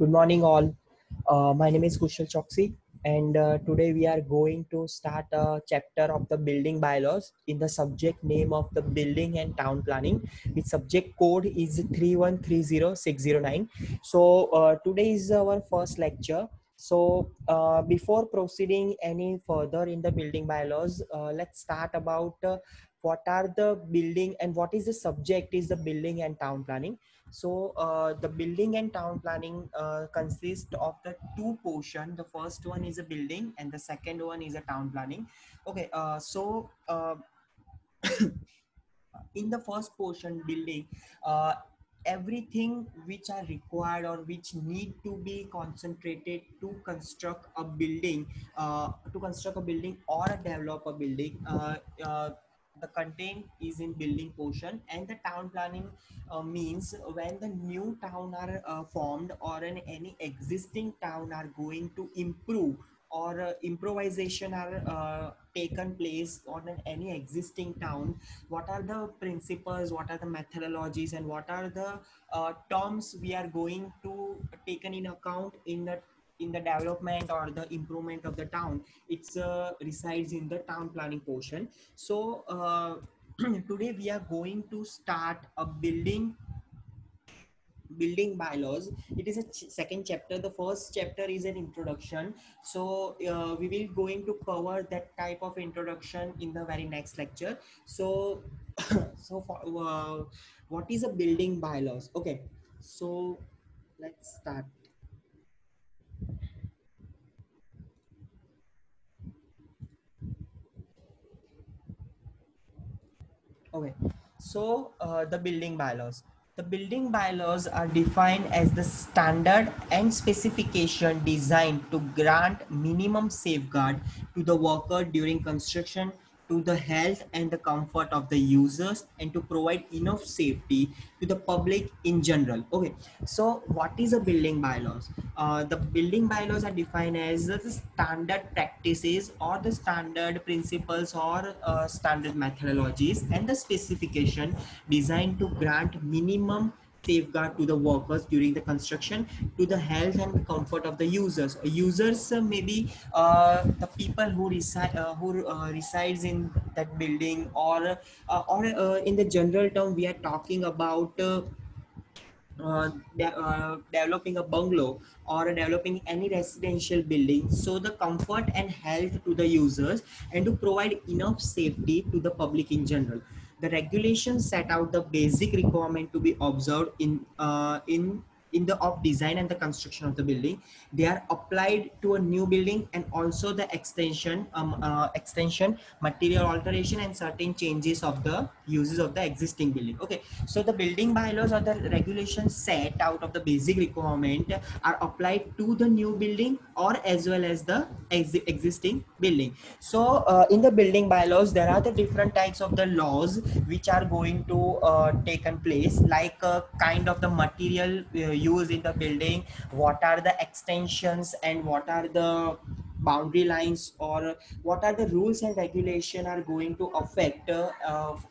Good morning, all. My name is Kushal Choksi, and today we are going to start a chapter of the building bylaws in the subject name of the building and town planning. Its subject code is 3130609. So, today is our first lecture. So, before proceeding any further in the building bylaws, let's start about what are the building and what is the subject is the building and town planning. So the building and town planning consists of the two portion. The first one is a building and the second one is a town planning. Okay, in the first portion building, everything which are required or which need to be concentrated to construct a building, or develop a building, the content is in building portion. And the town planning means when the new town are formed, or in any existing town are going to improve, or improvisation are taken place on any existing town. What are the principles, what are the methodologies, and what are the terms we are going to taken in account in the development or the improvement of the town. It's resides in the town planning portion. So today we are going to start a building bylaws. It is a second chapter. The first chapter is an introduction. So we will going to cover that type of introduction in the very next lecture. So so for, what is a building bylaws? Okay, so let's start. Okay, so the building bylaws. The building bylaws are defined as the standard and specification designed to grant minimum safeguard to the worker during construction, to the health and the comfort of the users, and to provide enough safety to the public in general. Okay, so what is a building bylaws? The building bylaws are defined as the standard practices or the standard principles or standard methodologies and the specification designed to grant minimum safeguard to the workers during the construction, to the health and the comfort of the users. Users maybe the people who resides in that building, or in the general term we are talking about developing a bungalow or developing any residential building, so the comfort and health to the users and to provide enough safety to the public in general. The regulations set out the basic requirement to be observed in the of design and the construction of the building. They are applied to a new building and also the extension, material alteration, and certain changes of the uses of the existing building. Okay, so the building bylaws or the regulations set out of the basic requirement are applied to the new building or as well as the existing building. So in the building bylaws there are the different types of the laws which are going to taken place, like kind of the material used in the building, what are the extensions, and what are the boundary lines, or what are the rules and regulation are going to affect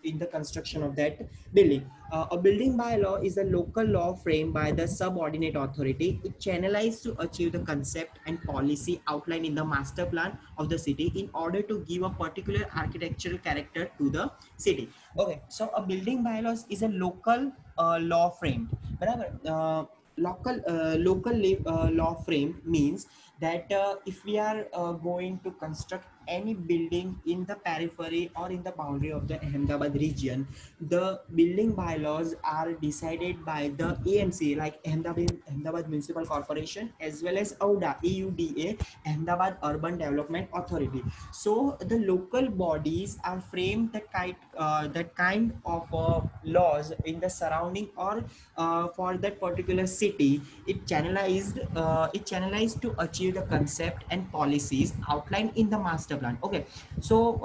in the construction of that building. A building bylaw is a local law framed by the subordinate authority. It channelized to achieve the concept and policy outlined in the master plan of the city in order to give a particular architectural character to the city. Okay, so a building bylaws is a local law framed. Barabar? Law frame means that if we are going to construct any building in the periphery or in the boundary of the Ahmedabad region, the building bylaws are decided by the AMC, like Ahmedabad Municipal Corporation, as well as AUDA, Ahmedabad Urban Development Authority. So the local bodies are framed that kind of laws in the surrounding, or for that particular city. It channelized to achieve the concept and policies outlined in the master plan. Okay, so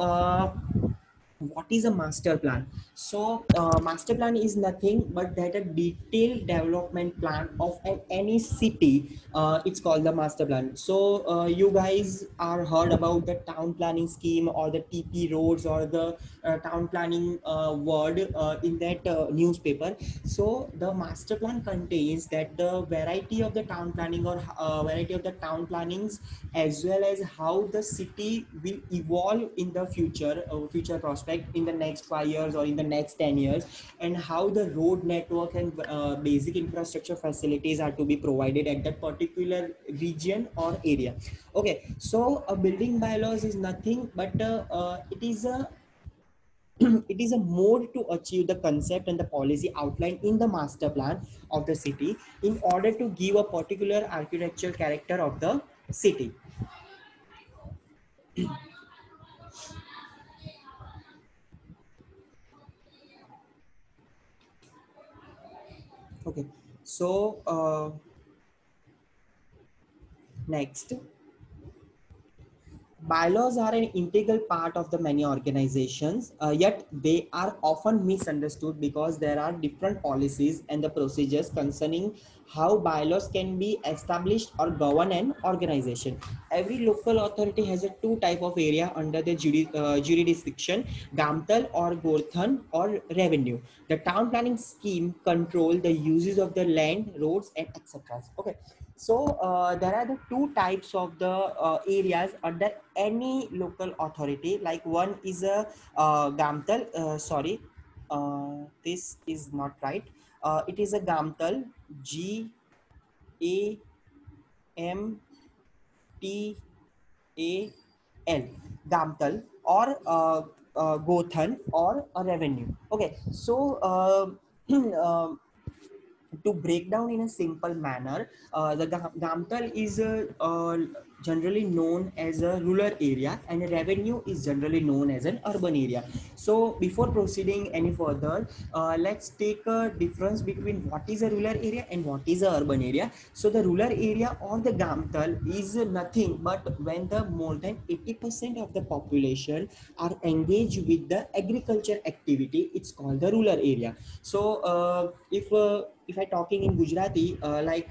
what is a master plan? So master plan is nothing but that a detailed development plan of any city. It's called the master plan. So you guys are heard about the town planning scheme or the TP roads or the town planning word in that newspaper. So the master plan contains that the variety of the town planning or variety of the town plannings, as well as how the city will evolve in the future, future prospect in the next 5 years or in the next 10 years, and how the road network and basic infrastructure facilities are to be provided at that particular region or area. Okay, so a building bylaws is nothing but it is a it is a mode to achieve the concept and the policy outlined in the master plan of the city in order to give a particular architectural character of the city. Okay, so next, bylaws are an integral part of the many organizations, yet they are often misunderstood because there are different policies and the procedures concerning how bylaws can be established or govern an organization. Every local authority has a two type of area under the jurisdiction: Gamtal or Gorthan or revenue. The town planning scheme control the uses of the land, roads, and etc. Okay, so there are the two types of the areas under any local authority. Like one is a Gamtal. Sorry, this is not right. It is a Gamtal. Gamtal. Gamtal or Gothan or a revenue. Okay, so to break down in a simple manner, the Gamtal is generally known as a rural area and a revenue is generally known as an urban area. So before proceeding any further, let's take a difference between what is a rural area and what is a urban area. So the rural area or the Gamtal is nothing but when the more than 80% of the population are engaged with the agriculture activity, it's called the rural area. So if I talking in Gujarati, like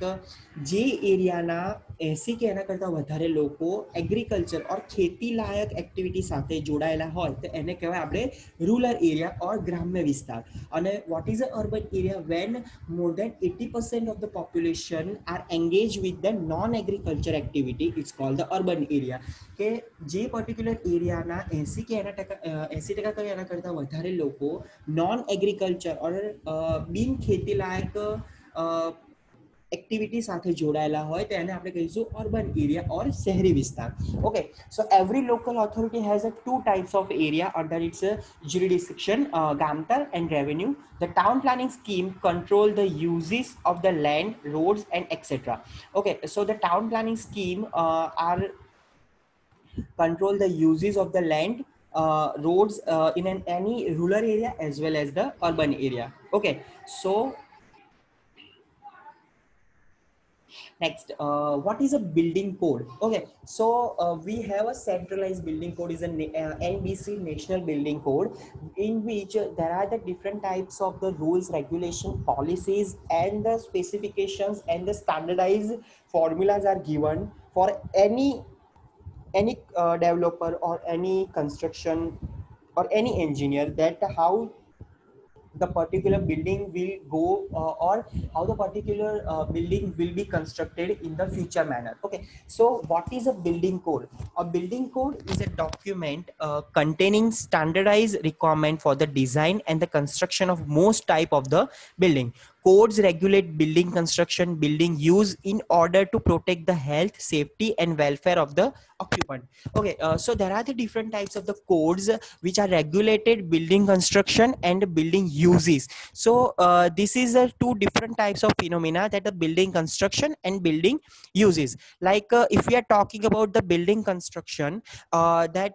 જે એરિયાના 80 કે એના કરતા વધારે લોકો agriculture ઓર ખેતી લાયક activity સાથે જોડાયેલા હોય તો એને કહેવાય આપણે રૂરલ એરિયા ઓર ગ્રામ્ય વિસ્તાર. અને what is a urban area when more than 80% of the population are engage with the non agriculture activity, it's called the urban area. કે જે પર્ટિક્યુલર એરિયાના 80 કે એના ટકા 80% કે એના કરતા વધારે લોકો નોન એગ્રીકલ્ચર ઓર બિન ખેતી લાયક એક્ટિવિટી સાથે જોડાયેલા હોય તો એને આપણે કહીશું અર્બન એરિયા ઓર શહેરી વિસ્તાર. Okay, so every local authority has a two types of area under its jurisdiction, Gamtal and revenue. The town planning scheme control the uses of the land, roads and etc. Okay, so the town planning scheme are control the uses of the land, roads in any rural area as well as the urban area. Okay, so next, what is a building code? Okay, so we have a centralized building code is a NBC, National Building Code, in which there are the different types of the rules, regulation, policies, and the specifications and the standardized formulas are given for any developer or any construction or any engineer, that how the particular building will go or how the particular building will be constructed in the future manner. Okay, so what is a building code? A building code is a document containing standardized requirement for the design and the construction of most type of the building. Codes regulate building construction, building use in order to protect the health, safety and welfare of the occupant. Okay, so there are the different types of the codes which are regulated building construction and building uses. So this is two different types of phenomena, that the building construction and building uses. Like if we are talking about the building construction, there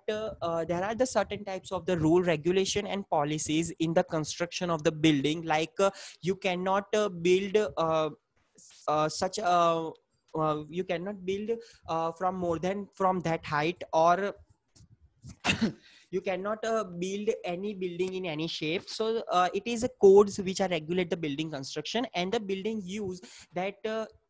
are the certain types of the rule, regulation and policies in the construction of the building. Like you cannot build such a you cannot build from more than from that height, or You cannot build any building in any shape. So it is a codes which are regulate the building construction and the building use that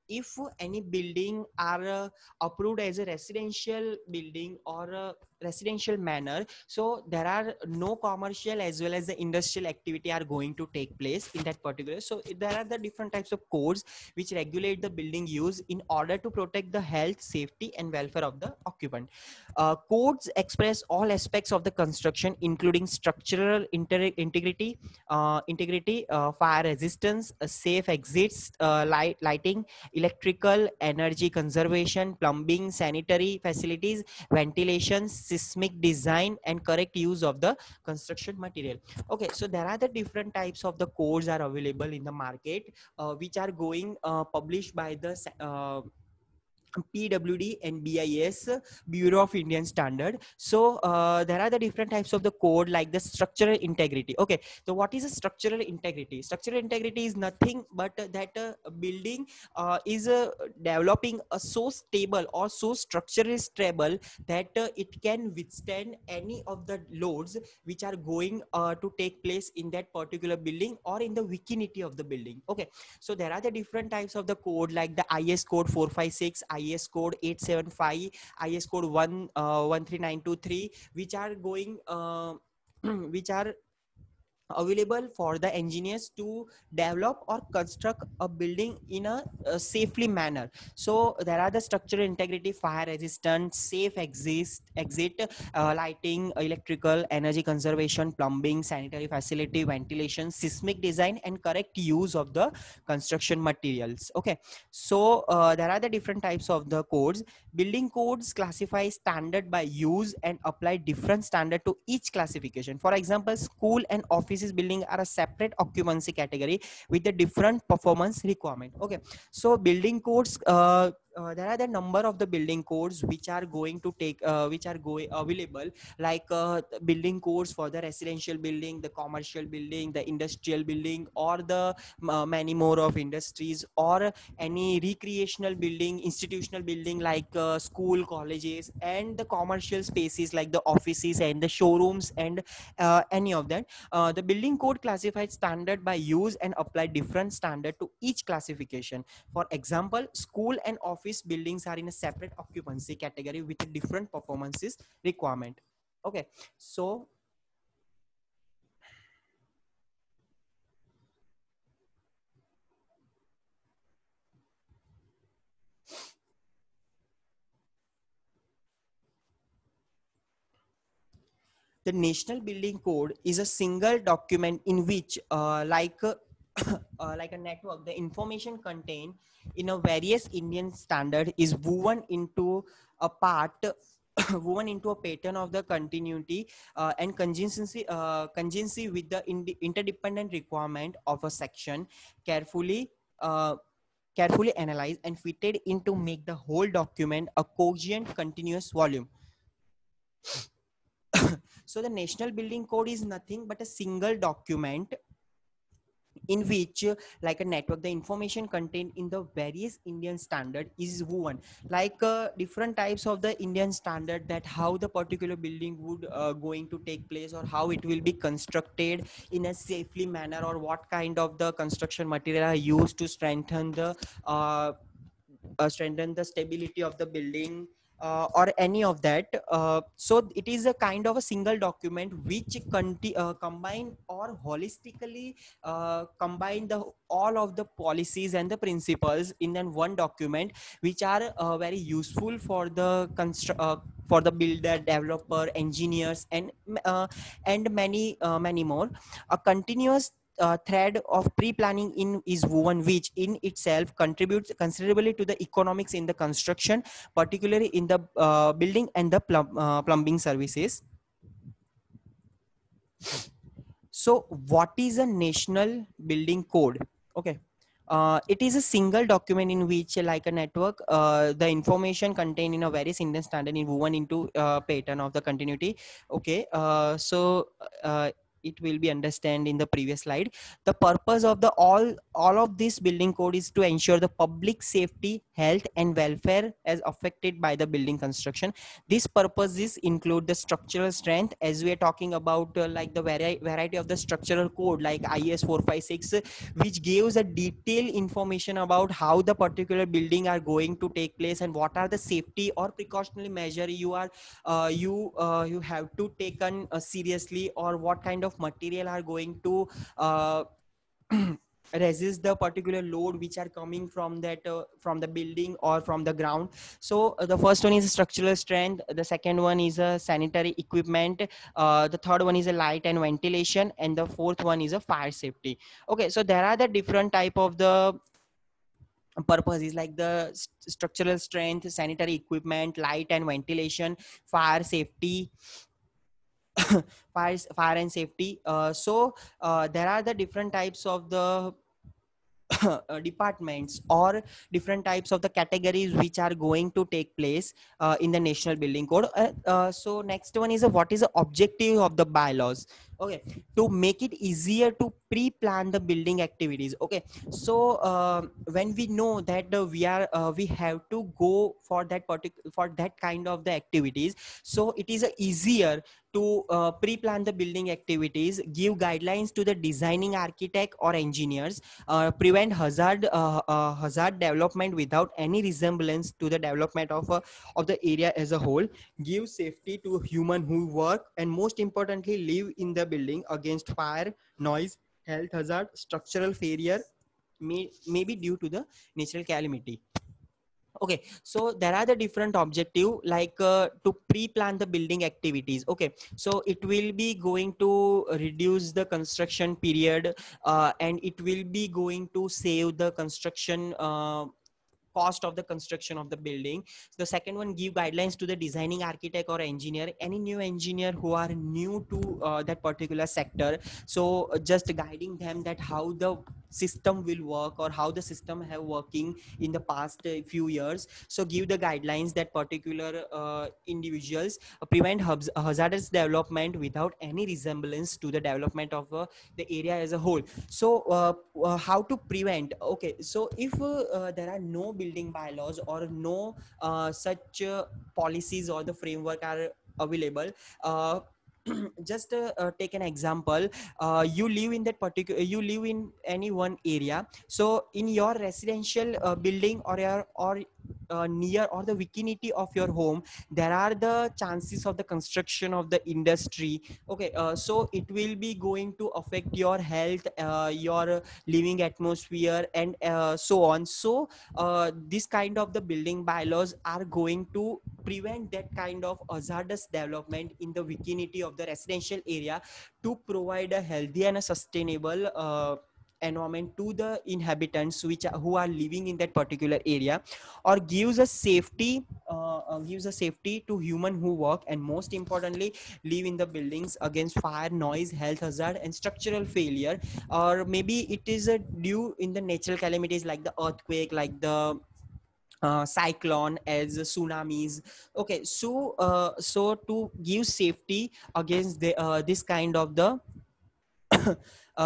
if any building are approved as a residential building or a residential manner, so there are no commercial as well as the industrial activity are going to take place in that particular. So there are the different types of codes which regulate the building use in order to protect the health, safety and welfare of the occupant. Codes express all aspects of the construction, including structural integrity, fire resistance, safe exits, lighting, electrical, energy conservation, plumbing, sanitary facilities, ventilation, seismic design, and correct use of the construction material. Okay, so there are the different types of the codes are available in the market, which are going published by the PWD and BIS, Bureau of Indian Standard. So there are the different types of the code like the structural integrity. Okay, so what is a structural integrity? Structural integrity is nothing but that a building is developing a so stable or so structurally stable that it can withstand any of the loads which are going to take place in that particular building or in the vicinity of the building. Okay, so there are the different types of the code like the IS code 456, IS code 875, IS code 13923, which are going which are available for the engineers to develop or construct a building in a safely manner. So there are the structural integrity, fire resistant, safe exit, lighting, electrical, energy conservation, plumbing, sanitary facility, ventilation, seismic design, and correct use of the construction materials. Okay, so there are the different types of the codes. Building codes classify standard by use and apply different standard to each classification. For example, school and offices building are a separate occupancy category with a different performance requirement. Okay, so building codes, there are the number of the building codes which are going to take which are going available, like building codes for the residential building, the commercial building, the industrial building, or the many more of industries, or any recreational building, institutional building like school, colleges, and the commercial spaces like the offices and the showrooms and any of that. The building code classified standard by use and apply different standard to each classification. For example, school and office buildings are in a separate occupancy category with a different performances requirement. Okay, so the National Building Code is a single document in which, like a network, the information contained in a various Indian standard is woven into a part, woven into a pattern of the continuity and contingency with the interdependent requirement of a section, carefully. Uh, carefully analyzed and fitted in to make the whole document a cogent continuous volume. So the National Building Code is nothing but a single document in which, like a network, the information contained in the various Indian standard is woven, like different types of the Indian standard, that how the particular building would going to take place, or how it will be constructed in a safely manner, or what kind of the construction material are used to uh, strengthen the stability of the building, or any of that. So it is a kind of a single document which combine or holistically combine the all of the policies and the principles in then one document, which are very useful for the for the builder, developer, engineers, and many more. A continuous thread of pre-planning in is woven, which in itself contributes considerably to the economics in the construction, particularly in the building and the plumbing services. So what is a National Building Code? Okay, it is a single document in which, like a network, the information contained in a various Indian standard in woven into pattern of the continuity. Okay, it will be understand in the previous slide. The purpose of the all of this building code is to ensure the public safety, health and welfare as affected by the building construction. These purposes include the structural strength, as we are talking about like the variety of the structural code like IS 456, which gives a detailed information about how the particular building are going to take place and what are the safety or precautionary measure you have to taken seriously, or what kind of material are going to uh, resist the particular load which are coming from that from the building or from the ground. So the first one is structural strength, the second one is a sanitary equipment, the third one is a light and ventilation, and the fourth one is a fire safety. Okay, so there are the different type of the purposes like the structural strength, sanitary equipment, light and ventilation, fire safety, fire and safety. There are the different types of the departments or different types of the categories which are going to take place in the national building code. So next one is what is the objective of the bylaws. Okay, to make it easier to pre-plan the building activities. Okay, so when we know that we have to go for that particular for that kind of the activities, so it is easier to pre-plan the building activities, give guidelines to the designing architect or engineers, prevent hazard development without any resemblance to the development of the area as a whole, give safety to human who work, and most importantly live in the building against fire, noise, health hazard, structural failure, maybe due to the natural calamity. Okay, so there are the different objective like to pre-plan the building activities. Okay, so it will be going to reduce the construction period, and it will be going to save the construction cost of the construction of the building. The second one, give guidelines to the designing architect or engineer, any new engineer who are new to that particular sector. So just guiding them that how the system will work or how the system have working in the past few years. So give the guidelines that particular individuals prevent hazardous development without any resemblance to the development of the area as a whole. So how to prevent? Okay, so if there are no building bylaws or no such policies or the framework are available, just take an example. You live in that particular, you live in any one area, so in your residential building or near or the vicinity of your home, there are the chances of the construction of the industry. Okay, so it will be going to affect your health, your living atmosphere, and so on. So this kind of the building bylaws are going to prevent that kind of hazardous development in the vicinity of the residential area, to provide a healthy and a sustainable environment to the inhabitants who are living in that particular area, or gives a safety to human who work, and most importantly live in the buildings against fire, noise, health hazard and structural failure. Or maybe it is due in the natural calamities like the earthquake, like the cyclone, as tsunamis. Okay, so to give safety against this kind of the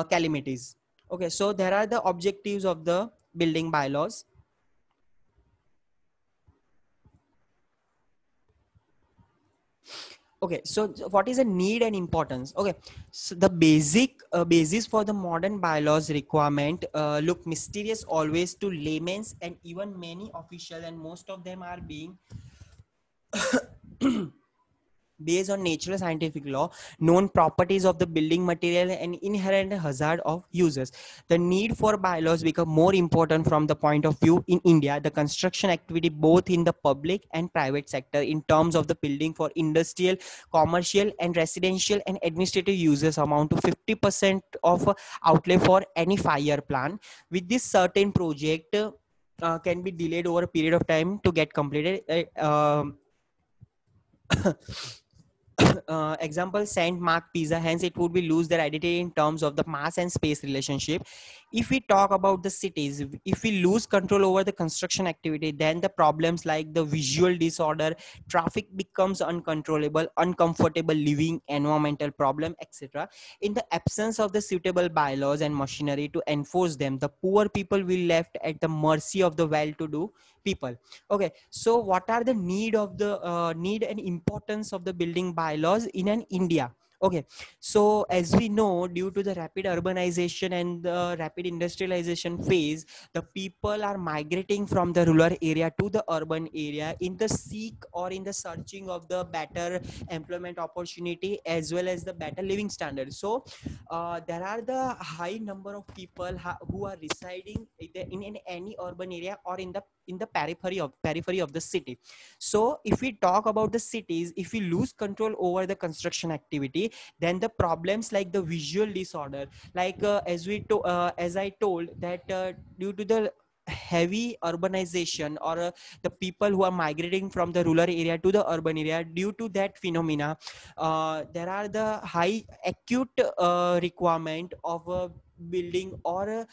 calamities. Okay, so there are the objectives of the building bylaws. Okay, so what is the need and importance? Okay, so the basic basis for the modern bylaws requirement look mysterious always to laymen's and even many official, and most of them are being based on natural scientific law, known properties of the building material and inherent hazard of users. The need for bylaws become more important from the point of view in India, the construction activity both in the public and private sector in terms of the building for industrial, commercial and residential and administrative users amount to 50% of outlay for any 5-year plan. With this certain project can be delayed over a period of time to get completed. Example, Saint Mark Pizza, hence it would be lose their identity in terms of the mass and space relationship. if we talk about the cities, if we lose control over the construction activity, then the problems like the visual disorder, traffic becomes uncontrollable, uncomfortable living, environmental problem, etc. In the absence of the suitable bylaws and machinery to enforce them, the poor people will left at the mercy of the well-to-do people. Okay, so what are the need and importance of the building bylaws in an India? Okay, so as we know, due to the rapid urbanization and the rapid industrialization phase, the people are migrating from the rural area to the urban area in the seek or in the searching of the better employment opportunity as well as the better living standards. So there are the high number of people who are residing in any urban area or in the periphery of the city. So if we talk about the cities, if we lose control over the construction activity, then the problems like the visual disorder, like as I told that due to the heavy urbanization or the people who are migrating from the rural area to the urban area, due to that phenomena, there are the high acute requirement of a building or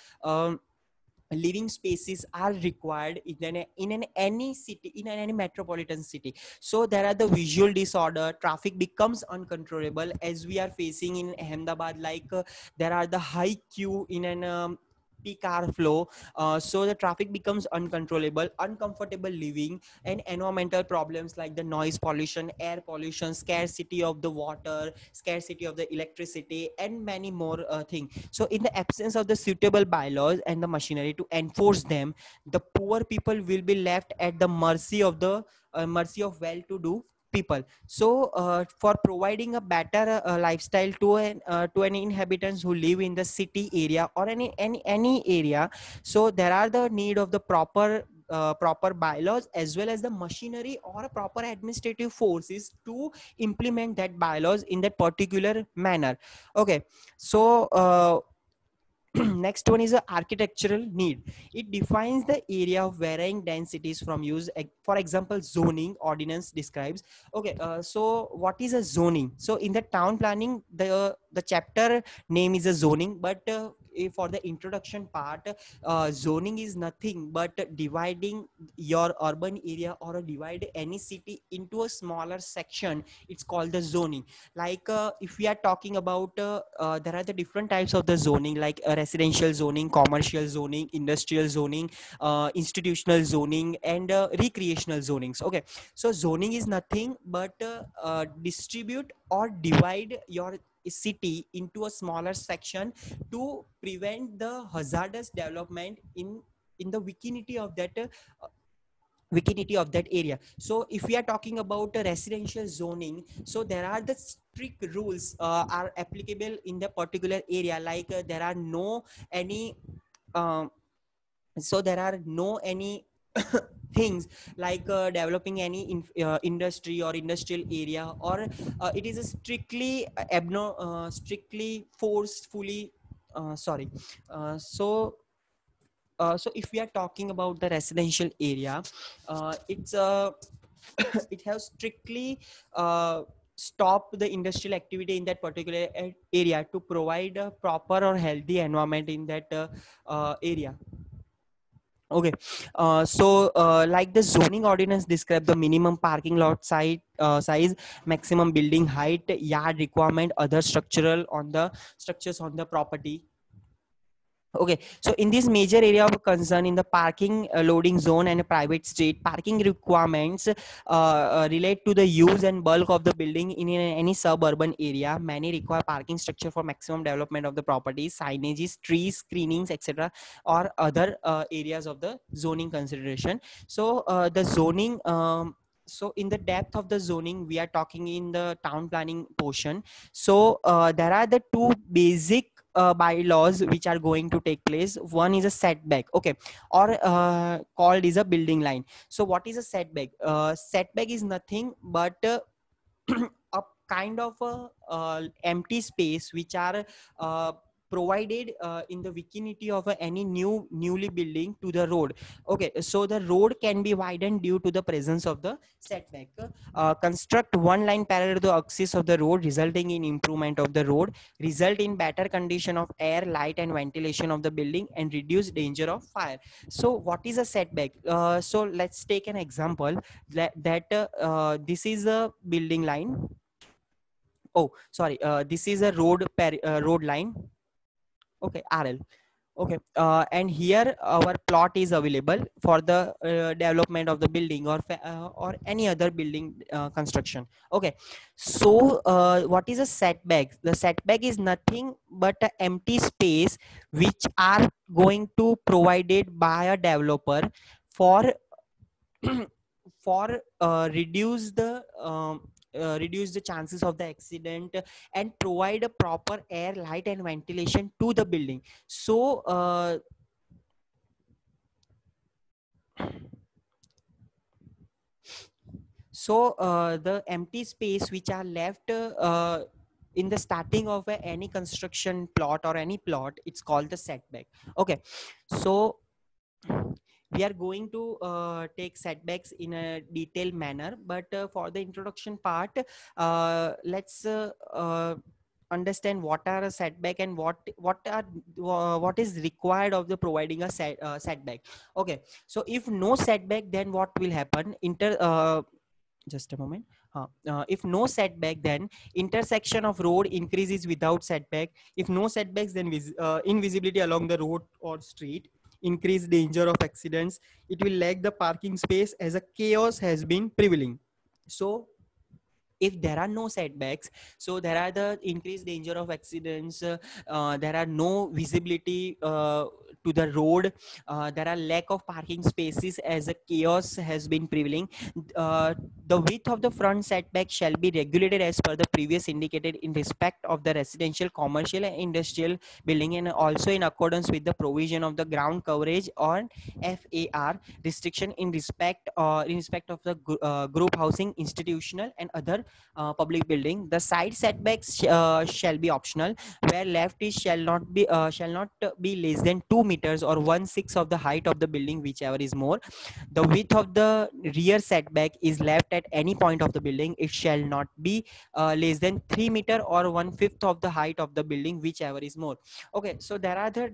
living spaces are required in any city, in any metropolitan city. So there are the visual disorder, traffic becomes uncontrollable as we are facing in Ahmedabad, like there are the high queue in an peak hour flow. So the traffic becomes uncontrollable, uncomfortable living, and environmental problems like the noise pollution, air pollution, scarcity of the water, scarcity of the electricity, and many more things. So in the absence of the suitable bylaws and the machinery to enforce them, the poor people will be left at the mercy of well-to-do people. So for providing a better lifestyle to any inhabitants who live in the city area or any area, so there are the need of the proper bylaws as well as the machinery or proper administrative forces to implement that bylaws in that particular manner. Okay, so next one is a architectural need. It defines the area of varying densities from use. For example, zoning ordinance describes. Okay, so what is a zoning? So in the town planning, the chapter name is a zoning, but for the introduction part, zoning is nothing but dividing your urban area or divide any city into a smaller section. It's called the zoning. Like if we are talking about there are the different types of the zoning, like residential zoning, commercial zoning, industrial zoning, institutional zoning, and recreational zonings. Okay, so zoning is nothing but distribute or divide your city into a smaller section to prevent the hazardous development in the vicinity of that area. So if we are talking about a residential zoning, so there are the strict rules are applicable in the particular area, like there are no any um, so there are no any things like developing any industry or industrial area, or it is a strictly forcefully sorry so if we are talking about the residential area, it's it has strictly stop the industrial activity in that particular area to provide a proper or healthy environment in that area. Okay, like the zoning ordinance describe the minimum parking lot size, maximum building height, yard requirement, other structures on the property. Okay, so in this major area of concern in the parking loading zone and a private street, parking requirements relate to the use and bulk of the building in any suburban area. Many require parking structure for maximum development of the property, signages, trees, screenings, etc., or other areas of the zoning consideration. So the zoning. So in the depth of the zoning, we are talking in the town planning portion. So there are the two basic bylaws which are going to take place. One is a setback, okay, or called is a building line. So what is a setback? Setback is nothing but a kind of a empty space which are provided in the vicinity of any newly building to the road. Okay, so the road can be widened due to the presence of the setback. Construct one line parallel to the axis of the road, resulting in improvement of the road, result in better condition of air, light and ventilation of the building, and reduce danger of fire. So what is a setback? So let's take an example that this is a building line. Oh, sorry, this is a road line. Okay, RL. Okay, and here our plot is available for the development of the building or any other building construction. Okay, so what is a setback? The setback is nothing but an empty space which are going to provided by a developer for for reduce the chances of the accident and provide a proper air, light and ventilation to the building. So the empty space which are left in the starting of any construction plot or any plot, it's called the setback. Okay, so we are going to take setbacks in a detailed manner, but for the introduction part, let's understand what are a setback and what is required of the providing a setback. Okay, so if no setback, then what will happen? Just a moment. If no setback, then intersection of road increases without setback. If no setbacks, then invisibility along the road or street, increased danger of accidents. It will lack the parking space as a chaos has been prevailing. So if there are no setbacks, so there are the increased danger of accidents, there are no visibility to the road, there are lack of parking spaces as a chaos has been prevailing. uh, the width of the front setback shall be regulated as per the previous indicated in respect of the residential, commercial and industrial building, and also in accordance with the provision of the ground coverage or FAR restriction in respect of the group housing, institutional and other public building. The side setbacks shall be optional, where left is shall not be less than 2 meters or 1/6 of the height of the building, whichever is more. The width of the rear setback is left at any point of the building. It shall not be less than 3 meter or 1/5 of the height of the building, whichever is more. Okay, so there are the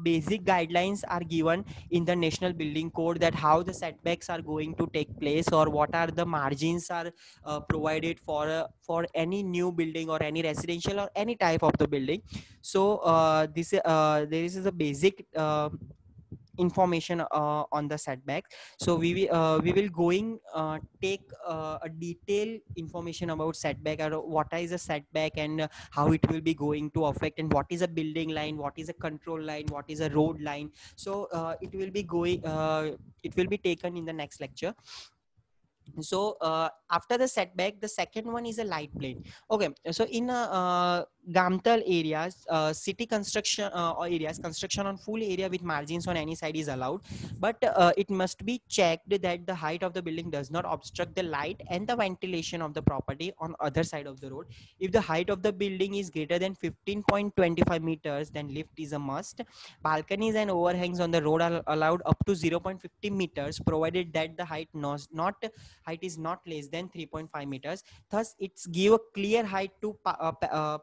basic guidelines are given in the National Building Code, that how the setbacks are going to take place or what are the margins are provided for any new building or any residential or any type of the building. So there is a basic information on the setback. So we will going take a detailed information about setback, or what is a setback, and how it will be going to affect, and what is a building line, what is a control line, what is a road line. So it will be taken in the next lecture. So after the setback, the second one is a light plane. Okay, so in Gamtal areas, city construction or areas, construction on full area with margins on any side is allowed, but it must be checked that the height of the building does not obstruct the light and the ventilation of the property on other side of the road. If the height of the building is greater than 15.25 meters, then lift is a must. Balconies and overhangs on the road are allowed up to 0.50 meters, provided that the height is not less than 3.5 meters. Thus, it's give a clear height to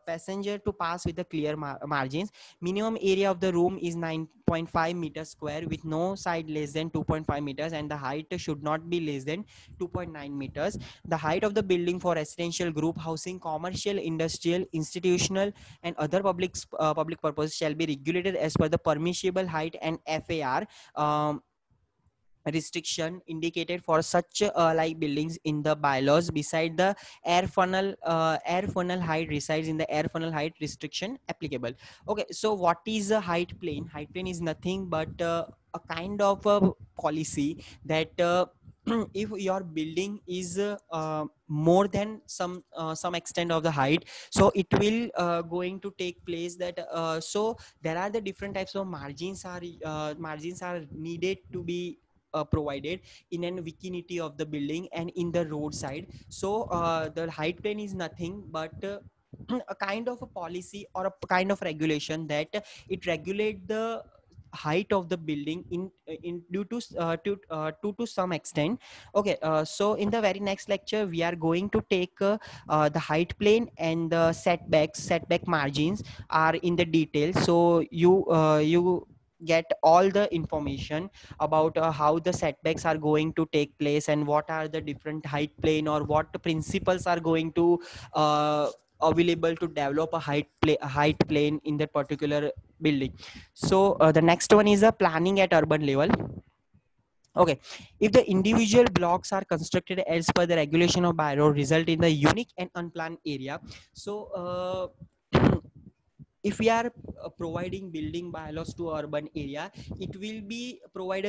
passenger to pass with the clear margins. Minimum area of the room is 9.5 meters square with no side less than 2.5 meters, and the height should not be less than 2.9 meters. The height of the building for residential, group housing, commercial, industrial, institutional, and other public purpose shall be regulated as per the permissible height and FAR restriction indicated for such like buildings in the bylaws. Beside the air funnel height resides in the air funnel height restriction applicable. Okay, so what is a height plane? Height plane is nothing but a kind of a policy that if your building is more than some extent of the height, so it will going to take place that so there are the different types of margins are needed to be provided in an vicinity of the building and in the roadside. So the height plane is nothing but a kind of a policy or a kind of regulation that it regulate the height of the building in due to some extent. Okay, so in the very next lecture we are going to take the height plane and the setback margins are in the detail, so you get all the information about how the setbacks are going to take place and what are the different height plane or what principles are going to uh, available to develop a height plane in that particular building. So the next one is a planning at urban level. Okay, if the individual blocks are constructed as per the regulation of bylaw, result in the unique and unplanned area. So if we are providing building bylaws to urban area, it will be provide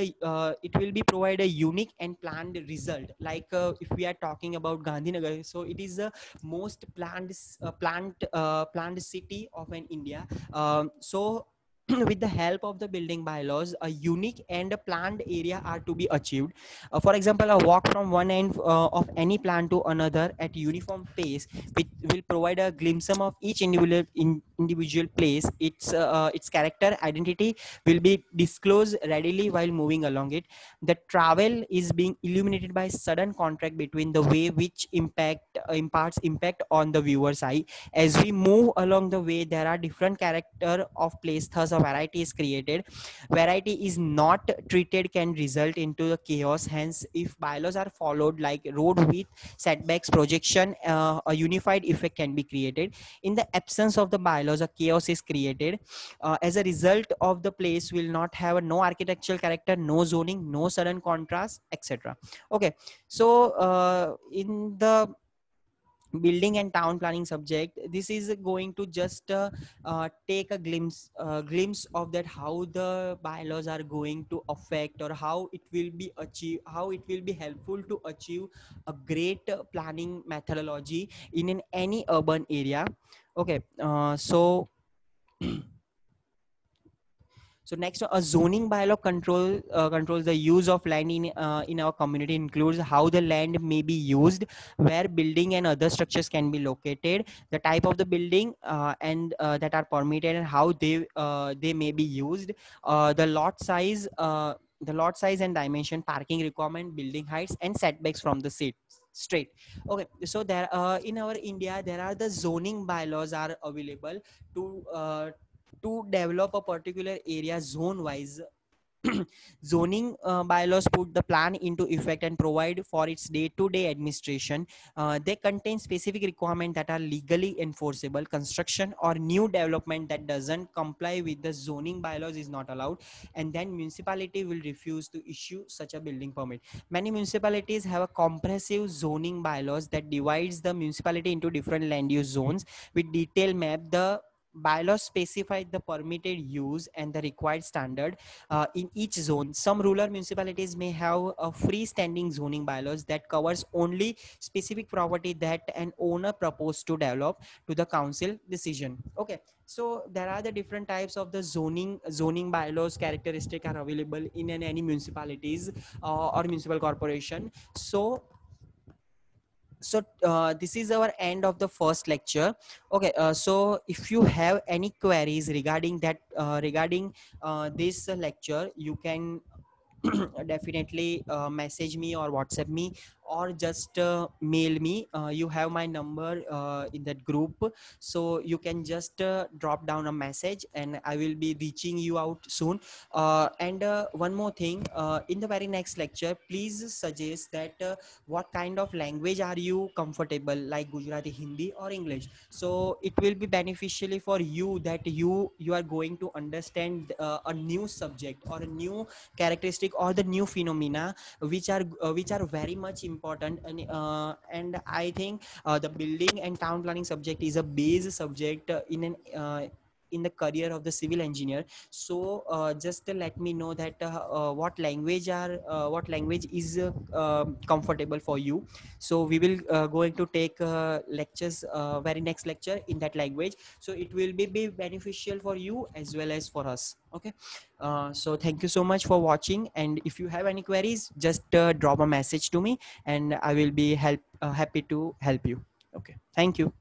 a unique and planned result. Like if we are talking about Gandhinagar, so it is the most planned city of an India. So with the help of the building bylaws, a unique and a planned area are to be achieved. For example, a walk from one end of any plan to another at uniform pace, which will provide a glimpse of each individual place. Its character identity will be disclosed readily while moving along it. The travel is being illuminated by sudden contract between the way which imparts impact on the viewer's eye. As we move along the way, there are different character of place, thus a variety is created. Variety is not treated can result into the chaos. Hence, if bylaws are followed like road width, setbacks, projection, a unified effect can be created. In the absence of the bylaws, a chaos is created. As a result of the place will not have a no architectural character, no zoning, no sudden contrast, etc. Okay, so in the building and town planning subject, this is going to just take a glimpse of that how the bylaws are going to affect or how it will be achieve, how it will be helpful to achieve a great planning methodology in any urban area. Okay, so next, a zoning bylaw controls the use of land in our community, includes how the land may be used, where building and other structures can be located, the type of the building and that are permitted, and how they may be used, the lot size and dimension, parking requirement, building heights, and setbacks from the seat straight. Okay, so there in our India there are the zoning bylaws are available to develop a particular area zone wise. Zoning bylaws put the plan into effect and provide for its day-to-day administration. They contain specific requirements that are legally enforceable. Construction or new development that doesn't comply with the zoning bylaws is not allowed, and then municipality will refuse to issue such a building permit. Many municipalities have a comprehensive zoning bylaws that divides the municipality into different land use zones with detailed map. The bylaws specify the permitted use and the required standard in each zone. Some rural municipalities may have a freestanding zoning bylaws that covers only specific property that an owner proposed to develop to the council decision. Okay, so there are the different types of the zoning bylaws characteristic are available in any municipalities or municipal corporation. So this is our end of the first lecture. Okay, so if you have any queries regarding that regarding this lecture, you can definitely message me or WhatsApp me or just mail me. You have my number in that group, so you can just drop down a message and I will be reaching you out soon. And one more thing, in the very next lecture, please suggest that what kind of language are you comfortable, like Gujarati, Hindi, or English. So it will be beneficially for you that you are going to understand a new subject or a new characteristic or the new phenomena which are very much important. And I think the building and town planning subject is a base subject in the career of the civil engineer. So just let me know that what language is comfortable for you. So we will going to take lectures very next lecture in that language, so it will be beneficial for you as well as for us. Okay, so thank you so much for watching, and if you have any queries, just drop a message to me and I will be happy to help you. Okay, thank you.